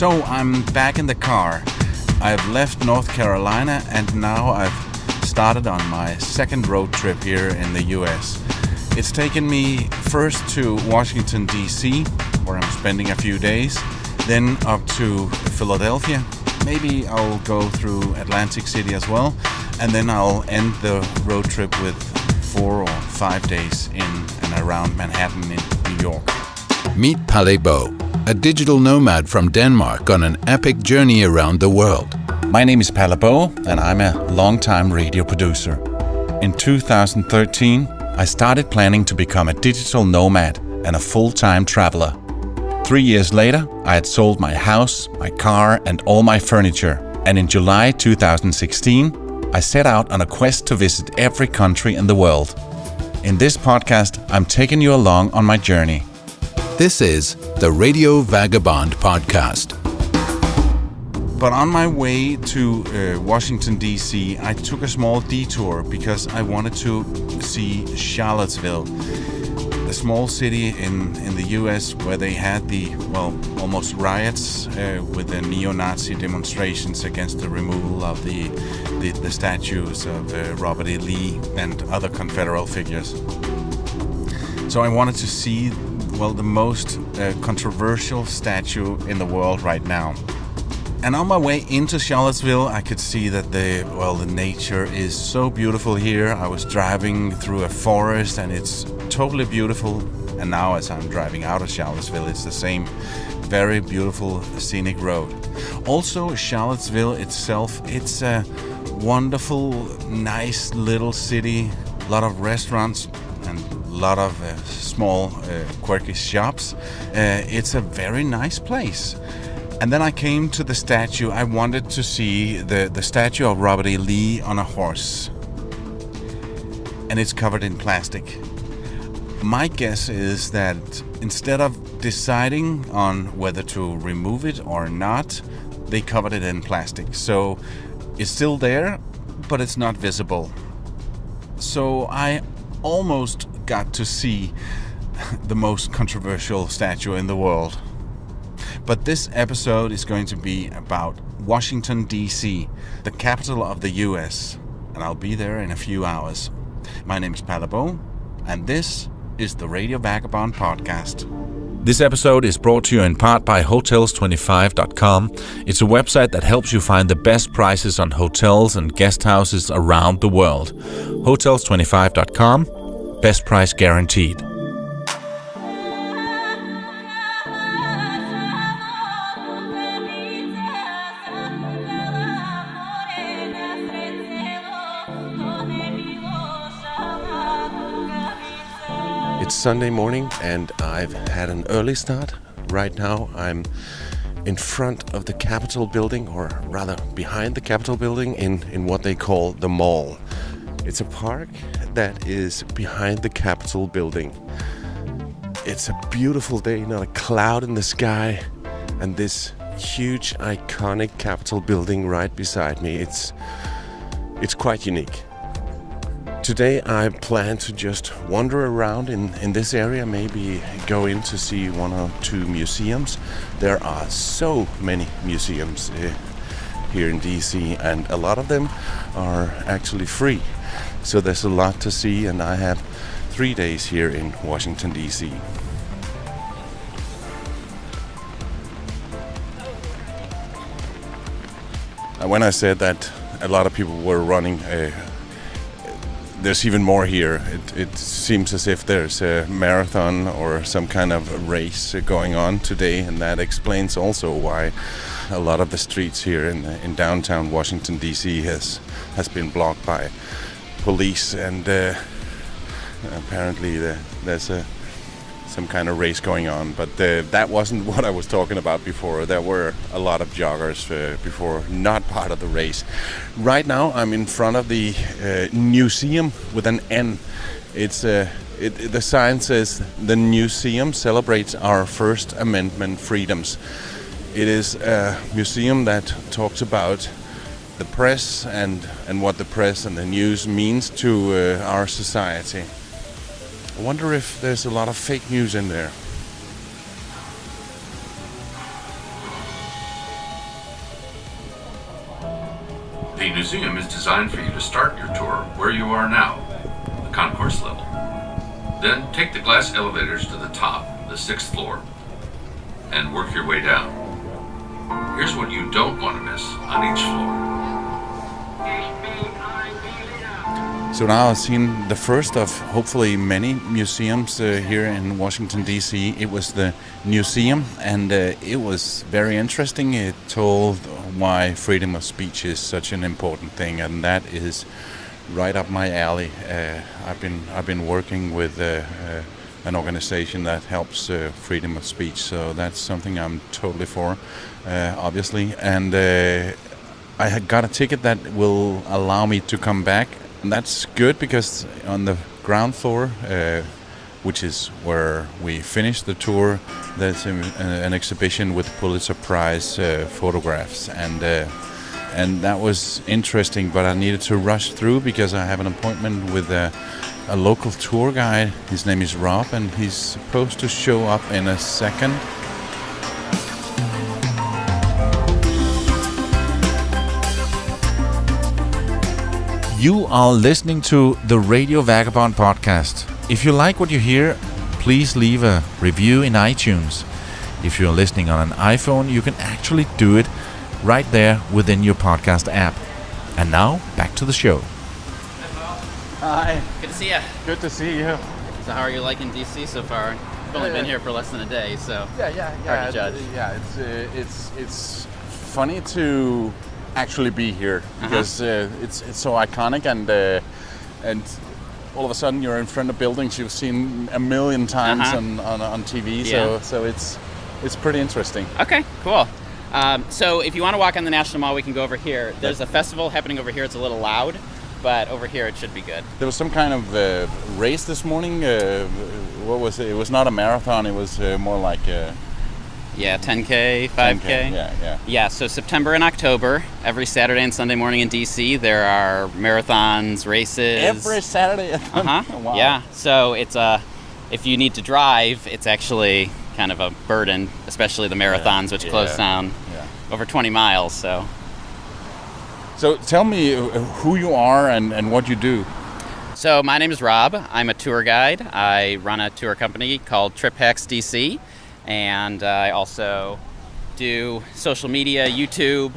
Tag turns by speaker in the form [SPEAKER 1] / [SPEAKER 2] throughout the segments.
[SPEAKER 1] So I'm back in the car. I've left North Carolina and now I've started on my second road trip here in the US. It's taken me first to Washington D.C, where I'm spending a few days, then up to Philadelphia. Maybe I'll go through Atlantic City as well, and then I'll end the road trip with 4 or 5 days in and around Manhattan in New York.
[SPEAKER 2] Meet Palle Bo, a digital nomad from Denmark on an epic journey around the world.
[SPEAKER 1] My name is Palle Bo, and I'm a long-time radio producer. In 2013, I started planning to become a digital nomad and a full-time traveler. 3 years later, I had sold my house, my car, and all my furniture. And in July 2016, I set out on a quest to visit every country in the world. In this podcast, I'm taking you along on my journey.
[SPEAKER 2] This is the Radiovagabond podcast.
[SPEAKER 1] But on my way to Washington, D.C., I took a small detour because I wanted to see Charlottesville, a small city in the U.S. where they had almost riots with the neo-Nazi demonstrations against the removal of the statues of Robert E. Lee and other Confederate figures. So I wanted to see, the most controversial statue in the world right now. And on my way into Charlottesville, I could see that the nature is so beautiful here. I was driving through a forest and it's totally beautiful. And now as I'm driving out of Charlottesville, it's the same very beautiful scenic road. Also, Charlottesville itself, it's a wonderful, nice little city. A lot of restaurants and a lot of small quirky shops. It's a very nice place. And then I came to the statue. I wanted to see the statue of Robert E. Lee on a horse. And it's covered in plastic. My guess is that instead of deciding on whether to remove it or not, they covered it in plastic. So it's still there, but it's not visible. So I almost got to see the most controversial statue in the world. But this episode is going to be about Washington, D.C., the capital of the U.S., and I'll be there in a few hours. My name is Palle Bo, and this is the Radiovagabond podcast. This episode is brought to you in part by Hotels25.com. It's a website that helps you find the best prices on hotels and guest houses around the world. Hotels25.com, best price guaranteed.
[SPEAKER 3] It's Sunday morning and I've had an early start. Right now I'm in front of the Capitol building, or rather behind the Capitol building in what they call the mall. It's a park that is behind the Capitol building. It's a beautiful day, not a cloud in the sky, and this huge iconic Capitol building right beside me. It's quite unique. Today I plan to just wander around in this area, maybe go in to see 1 or 2 museums. There are so many museums here in DC, and a lot of them are actually free. So there's a lot to see, and I have 3 days here in Washington DC. When I said that a lot of people were running, there's even more here. It seems as if there's a marathon or some kind of race going on today, and that explains also why a lot of the streets here in downtown Washington D.C. has been blocked by police, and apparently there's some kind of race going on. But that wasn't what I was talking about before. There were a lot of joggers before, not part of the race. Right now I'm in front of the Newseum with an N. The sign says the Newseum celebrates our First Amendment freedoms. It is a museum that talks about the press and what the press and the news means to our society. I wonder if there's a lot of fake news in there.
[SPEAKER 4] The Newseum is designed for you to start your tour where you are now, the concourse level. Then take the glass elevators to the top, the 6th floor, and work your way down. Here's what you don't want to miss on each floor.
[SPEAKER 1] So now I've seen the first of hopefully many museums here in Washington D.C. It was the Newseum, and it was very interesting. It told why freedom of speech is such an important thing, and that is right up my alley. I've been working with an organization that helps freedom of speech, so that's something I'm totally for, obviously. And I had got a ticket that will allow me to come back. And that's good because on the ground floor, which is where we finished the tour, there's an exhibition with Pulitzer Prize photographs, and that was interesting. But I needed to rush through because I have an appointment with a local tour guide. His name is Rob, and he's supposed to show up in a second. You are listening to the Radio Vagabond podcast. If you like what you hear, please leave a review in iTunes. If you're listening on an iPhone, you can actually do it right there within your podcast app. And now, back to the show.
[SPEAKER 5] Hi.
[SPEAKER 6] Good to see you.
[SPEAKER 5] Good to see you.
[SPEAKER 6] So how are you liking DC so far? You've only been here for less than a day, so hard to judge.
[SPEAKER 5] Yeah, it's funny to actually be here because it's so iconic, and all of a sudden you're in front of buildings you've seen a million times on TV.
[SPEAKER 6] Yeah.
[SPEAKER 5] So it's pretty interesting.
[SPEAKER 6] Okay, cool. So if you want to walk on the National Mall, we can go over here. There's a festival happening over here. It's a little loud, but over here it should be good.
[SPEAKER 5] There was some kind of race this morning. What was it? It was not a marathon. It was more like
[SPEAKER 6] 10K, 5K. Yeah, so September and October, every Saturday and Sunday morning in DC, there are marathons, races.
[SPEAKER 5] Every Saturday? Wow.
[SPEAKER 6] Yeah, so it's if you need to drive, it's actually kind of a burden, especially the marathons, which close down over 20 miles. So
[SPEAKER 5] tell me who you are and what you do.
[SPEAKER 6] So my name is Rob. I'm a tour guide. I run a tour company called TripHacksDC. And I also do social media, YouTube,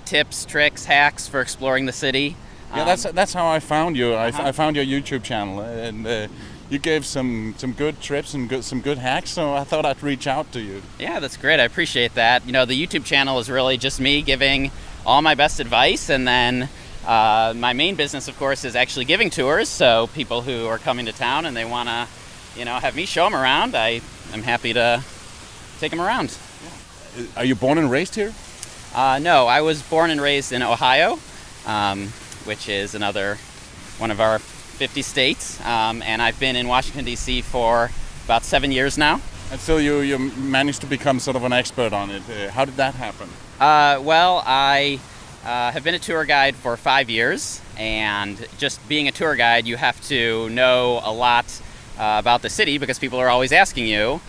[SPEAKER 6] tips, tricks, hacks for exploring the city.
[SPEAKER 5] Yeah, that's how I found you. I found your YouTube channel, and you gave some good trips and some good hacks, so I thought I'd reach out to you.
[SPEAKER 6] Yeah, that's great. I appreciate that. You know, the YouTube channel is really just me giving all my best advice, and then my main business, of course, is actually giving tours. So people who are coming to town and they want to, have me show them around, I'm happy to take them around.
[SPEAKER 5] Are you born and raised here?
[SPEAKER 6] No, I was born and raised in Ohio, which is another one of our 50 states, and I've been in Washington, D.C. for about 7 years now.
[SPEAKER 5] And so you managed to become sort of an expert on it. How did that happen?
[SPEAKER 6] Well, I have been a tour guide for 5 years, and just being a tour guide, you have to know a lot about the city because people are always asking you,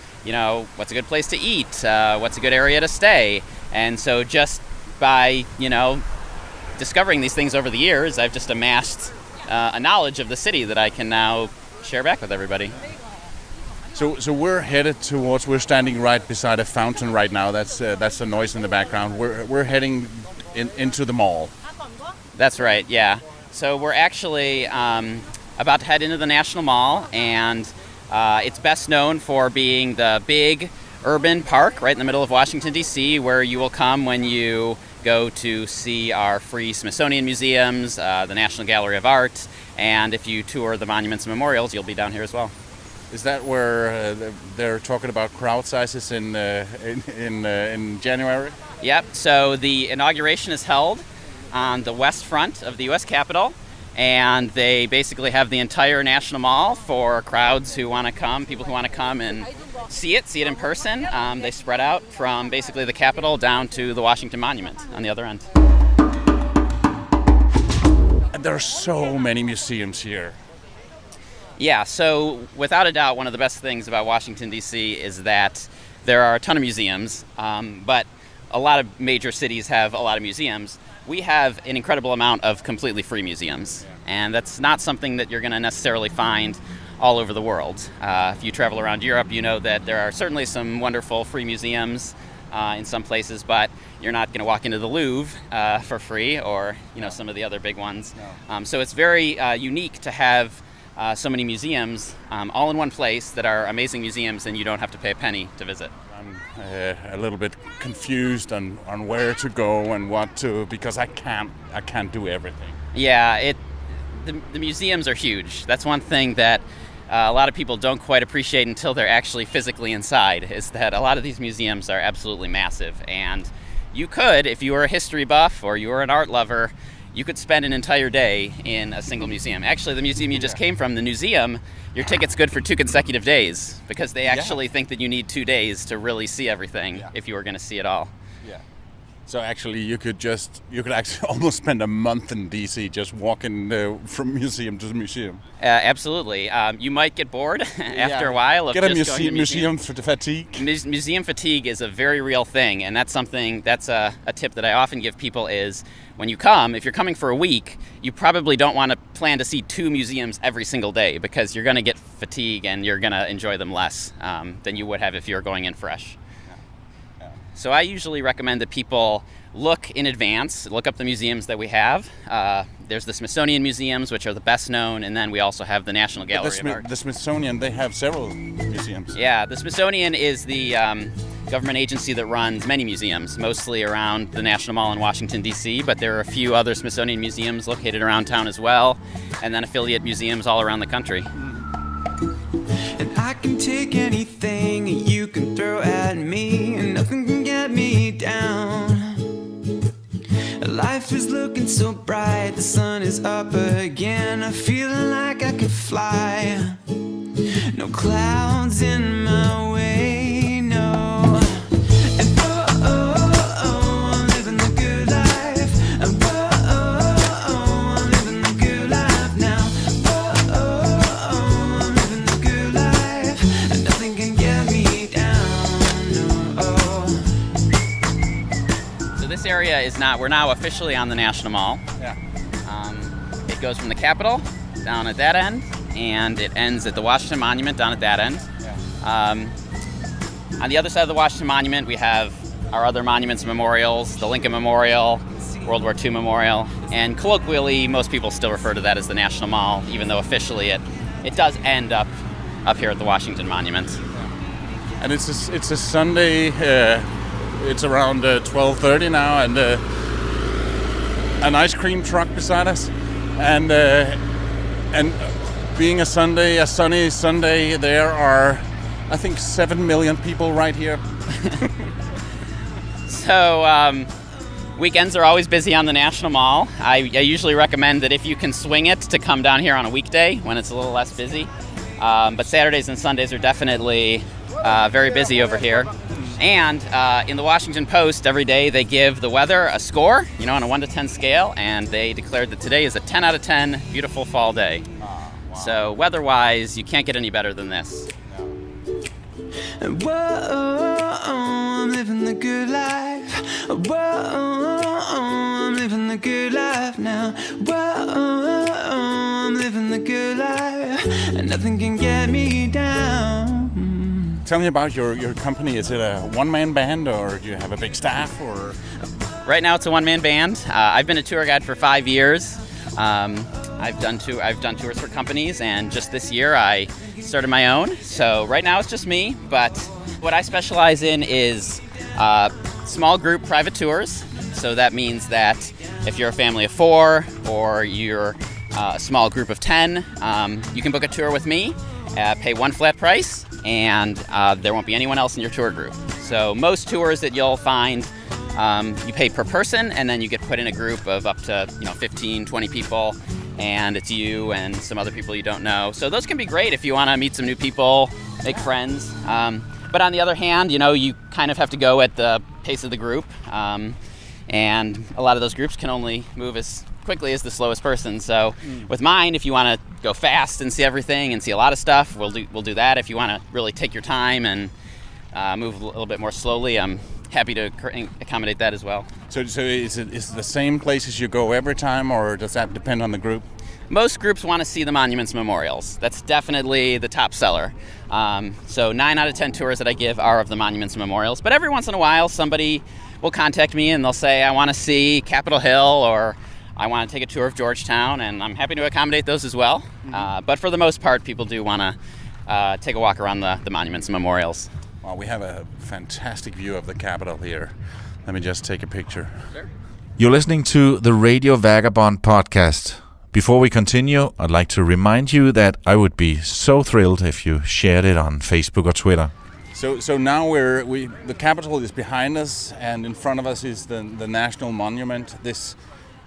[SPEAKER 6] what's a good place to eat? What's a good area to stay? And so just by, discovering these things over the years, I've just amassed a knowledge of the city that I can now share back with everybody.
[SPEAKER 5] So we're headed towards, we're standing right beside a fountain right now. That's the noise in the background. We're heading into the mall.
[SPEAKER 6] That's right, yeah. So we're actually about to head into the National Mall, and it's best known for being the big urban park right in the middle of Washington, D.C., where you will come when you go to see our free Smithsonian museums, the National Gallery of Art, and if you tour the monuments and memorials, you'll be down here as well.
[SPEAKER 5] Is that where they're talking about crowd sizes in January?
[SPEAKER 6] Yep, so the inauguration is held on the west front of the U.S. Capitol, and they basically have the entire National Mall for crowds who want to come, people who want to come and see it in person. They spread out from basically the Capitol down to the Washington Monument on the other end.
[SPEAKER 5] And there are so many museums here.
[SPEAKER 6] Yeah, so without a doubt, one of the best things about Washington, D.C. is that there are a ton of museums, but a lot of major cities have a lot of museums. we have an incredible amount of completely free museums. And that's not something that you're going to necessarily find all over the world. If you travel around Europe, you know that there are certainly some wonderful free museums in some places, but you're not going to walk into the Louvre for free, or some of the other big ones. No. So it's very unique to have so many museums all in one place that are amazing museums, and you don't have to pay a penny to visit.
[SPEAKER 5] I'm a little bit confused on where to go and what to, because I can't do everything.
[SPEAKER 6] Yeah, the museums are huge. That's one thing that a lot of people don't quite appreciate until they're actually physically inside, is that a lot of these museums are absolutely massive. And you could, if you were a history buff or you were an art lover, you could spend an entire day in a single museum. Actually, the museum you just came from, the Newseum, your ticket's good for 2 consecutive days, because they actually think that you need 2 days to really see everything if you were going to see it all.
[SPEAKER 5] Yeah. So actually, you could actually almost spend a month in DC just walking from museum to museum.
[SPEAKER 6] Absolutely. You might get bored after a while of
[SPEAKER 5] get a
[SPEAKER 6] just going to
[SPEAKER 5] museum fatigue.
[SPEAKER 6] Museum fatigue is a very real thing, and that's a tip that I often give people is, when you come, if you're coming for a week, you probably don't want to plan to see 2 museums every single day, because you're going to get fatigue and you're going to enjoy them less than you would have if you were going in fresh. So I usually recommend that people look in advance, look up the museums that we have. There's the Smithsonian museums, which are the best known, and then we also have the National Gallery of Art.
[SPEAKER 5] The Smithsonian, they have several museums.
[SPEAKER 6] Yeah, the Smithsonian is the government agency that runs many museums, mostly around the National Mall in Washington, D.C., but there are a few other Smithsonian museums located around town as well, and then affiliate museums all around the country.
[SPEAKER 7] And I can take anything you can throw at me, and nothing can get me down. Life is looking so bright, the sun is up again, I'm feeling like I could fly. No clouds in my way, no. And I'm living the good life. And I'm living the good life now. I'm living the good life, and nothing can get me down, no.
[SPEAKER 6] So this area is we're now officially on the National Mall.
[SPEAKER 5] Yeah.
[SPEAKER 6] It goes from the Capitol down at that end, and it ends at the Washington Monument down at that end. Yeah. On the other side of the Washington Monument, we have our other monuments and memorials, the Lincoln Memorial, World War II Memorial, and colloquially, most people still refer to that as the National Mall, even though officially it does end up here at the Washington Monument.
[SPEAKER 5] And it's a Sunday. It's around 12:30 now, and an ice cream truck beside us, and being a sunny Sunday, there are, I think, 7 million people right here.
[SPEAKER 6] So weekends are always busy on the National Mall. I usually recommend that if you can swing it, to come down here on a weekday when it's a little less busy. But Saturdays and Sundays are definitely very busy over here. And in the Washington Post, every day they give the weather a score, on a 1 to 10 scale, and they declared that today is a 10 out of 10 beautiful fall day. So weather-wise, you can't get any better than this.
[SPEAKER 7] Whoa, I'm living the good life. Whoa, I'm living the good life now. Whoa, I'm living the good life, and nothing can get me down.
[SPEAKER 5] Tell me about your company. Is it a one-man band, or do you have a big staff? Or
[SPEAKER 6] right now, it's a one-man band. I've been a tour guide for 5 years. I've done tours for companies, and just this year I started my own. So right now it's just me. But what I specialize in is small group private tours. So that means that if you're a family of 4 or you're a small group of 10, you can book a tour with me. Pay one flat price, and there won't be anyone else in your tour group. So most tours that you'll find, you pay per person, and then you get put in a group of up to 15, 20 people, and it's you and some other people you don't know. So those can be great if you want to meet some new people, make friends. But on the other hand, you kind of have to go at the pace of the group, and a lot of those groups can only move as quickly as the slowest person. So with mine, if you want to go fast and see everything and see a lot of stuff, we'll do that. If you want to really take your time and move a little bit more slowly, I'm happy to accommodate that as well.
[SPEAKER 5] So is it the same places you go every time, or does that depend on the group?
[SPEAKER 6] Most groups want to see the monuments memorials. That's definitely the top seller. So 9 out of 10 tours that I give are of the monuments memorials. But every once in a while, somebody will contact me and they'll say, I want to see Capitol Hill, or I want to take a tour of Georgetown, and I'm happy to accommodate those as well. But for the most part, people do want to take a walk around the monuments and memorials.
[SPEAKER 5] Well, we have a fantastic view of the Capitol here. Let me just take a picture.
[SPEAKER 6] Sure.
[SPEAKER 8] You're listening to the Radio Vagabond podcast. Before we continue, I'd like to remind you that I would be so thrilled if you shared it on Facebook or Twitter.
[SPEAKER 5] So now the Capitol is behind us, and in front of us is the National Monument. This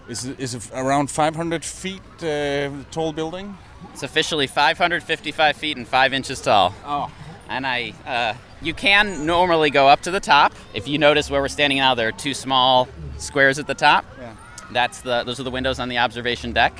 [SPEAKER 5] is around 500 feet tall building.
[SPEAKER 6] It's officially 555 feet and 5 inches tall.
[SPEAKER 5] Oh.
[SPEAKER 6] And you can normally go up to the top. If you notice where we're standing now, there are 2 small squares at the top.
[SPEAKER 5] Yeah.
[SPEAKER 6] Those are the windows on the observation deck.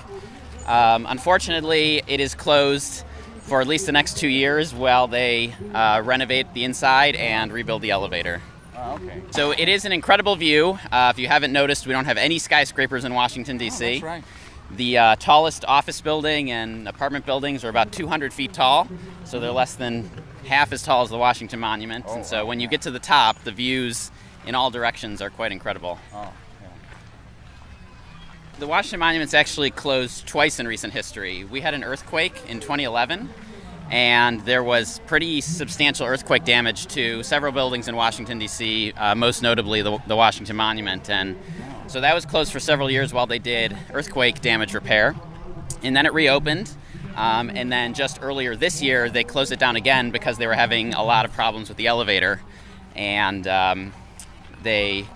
[SPEAKER 6] Unfortunately, it is closed for at least the next 2 years while they renovate the inside and rebuild the elevator.
[SPEAKER 5] Oh, okay.
[SPEAKER 6] So it is an incredible view. If you haven't noticed, we don't have any skyscrapers in Washington, D.C.
[SPEAKER 5] Oh, that's right.
[SPEAKER 6] The tallest office building and apartment buildings are about 200 feet tall, so they're less than half as tall as the Washington Monument. And so when you get to the top, the views in all directions are quite incredible.
[SPEAKER 5] Oh.
[SPEAKER 6] The Washington Monument's actually closed twice in recent history. We had an earthquake in 2011, and there was pretty substantial earthquake damage to several buildings in Washington, D.C., most notably the Washington Monument. And so that was closed for several years while they did earthquake damage repair. And then it reopened, and then just earlier this year, they closed it down again because they were having a lot of problems with the elevator. And they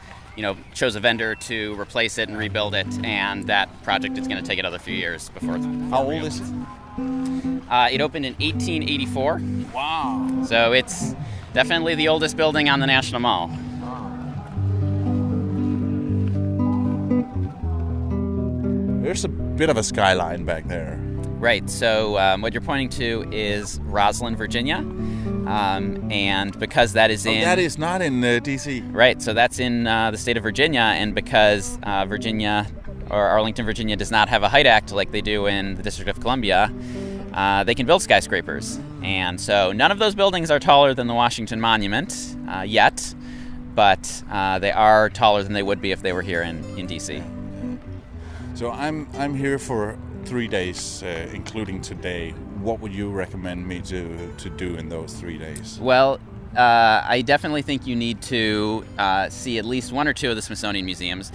[SPEAKER 6] chose a vendor to replace it and rebuild it, and that project is going to take another few years before.
[SPEAKER 5] How old is it?
[SPEAKER 6] It opened in 1884.
[SPEAKER 5] Wow.
[SPEAKER 6] So it's definitely the oldest building on the National Mall.
[SPEAKER 5] There's a bit of a skyline back there.
[SPEAKER 6] Right, so what you're pointing to is Rosslyn, Virginia. And because that is in...
[SPEAKER 5] that is not in D.C.
[SPEAKER 6] Right, so that's in the state of Virginia, and because Virginia, or Arlington, Virginia, does not have a height act like they do in the District of Columbia, they can build skyscrapers. And so none of those buildings are taller than the Washington Monument yet, but they are taller than they would be if they were here in D.C.
[SPEAKER 5] So I'm here for 3 days, including today. What would you recommend me to do in those 3 days?
[SPEAKER 6] Well, I definitely think you need to see at least 1 or 2 of the Smithsonian museums.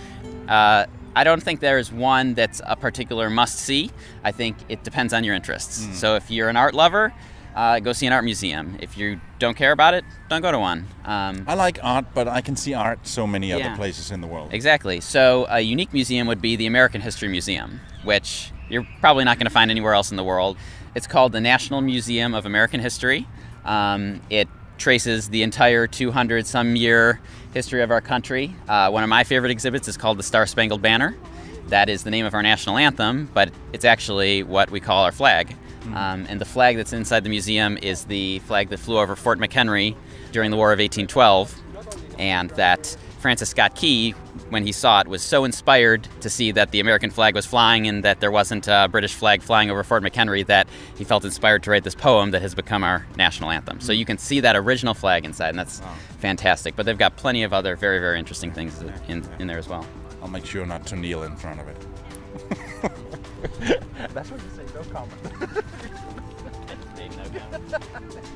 [SPEAKER 6] I don't think there's one that's a particular must-see. I think it depends on your interests. So if you're an art lover, go see an art museum. If you don't care about it, don't go to one.
[SPEAKER 5] I like art, but I can see art so many other places in the world.
[SPEAKER 6] Exactly. So a unique museum would be the American History Museum, which you're probably not going to find anywhere else in the world. It's called the National Museum of American History. It traces the entire 200-some-year history of our country. One of my favorite exhibits is called the Star-Spangled Banner. That is the name of our national anthem, but it's actually what we call our flag. And the flag that's inside the museum is the flag that flew over Fort McHenry during the War of 1812, and that Francis Scott Key, when he saw it, was so inspired to see that the American flag was flying and that there wasn't a British flag flying over Fort McHenry that he felt inspired to write this poem that has become our national anthem. So you can see that original flag inside, and that's fantastic. But they've got plenty of other very, very interesting things in there as well.
[SPEAKER 5] I'll make sure not to kneel in front of it. That's what you say, no comment.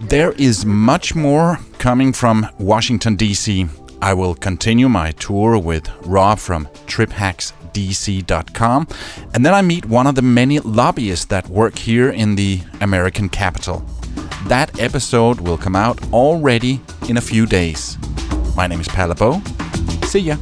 [SPEAKER 8] There is much more coming from Washington, D.C. I will continue my tour with Rob from TripHacksDC.com, and then I meet one of the many lobbyists that work here in the American Capitol. That episode will come out already in a few days. My name is Palle Bo. See ya.